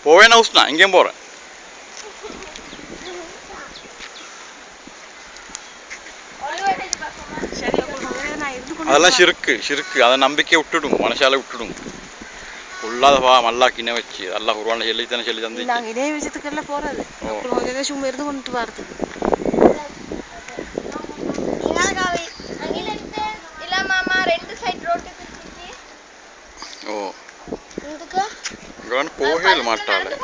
போவேனா உஸ்னா எங்கேயும் போகிறேன். அதெல்லாம் ஷிருக்கு அதை நம்பிக்கை விட்டுடும், மனசால விட்டுடும். உள்ளாதவா மல்லாக்கினே வச்சு எல்லாம் உருவான சொல்லி தந்து நாங்கள் இதே விஷயத்துக்கெல்லாம் போகிறது. அப்புறம் சும்மா இருந்து கொண்டு வரது. ஓ போகல மாட்டாளே.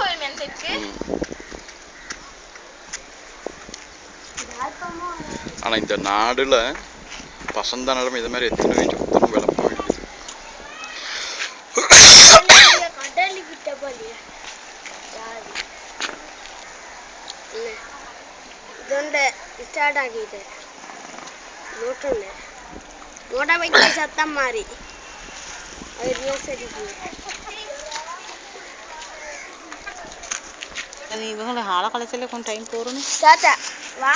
ஆனால் இந்த நாடுல பசந்த நிலைமை இது மாதிரி எத்தனை வீட்டு புத்தகம் விளம்ப ಸ್ಟಾರ್ಟ್ ಆಗಿದೆ ನೋಟುಂಡೆ ನೋಡ ಬಗ್ಗೆ ಸತ್ತ ಮಾರಿ இவங்களை ஆளை கலைச்சல கொஞ்சம் டைம் போறணும். வா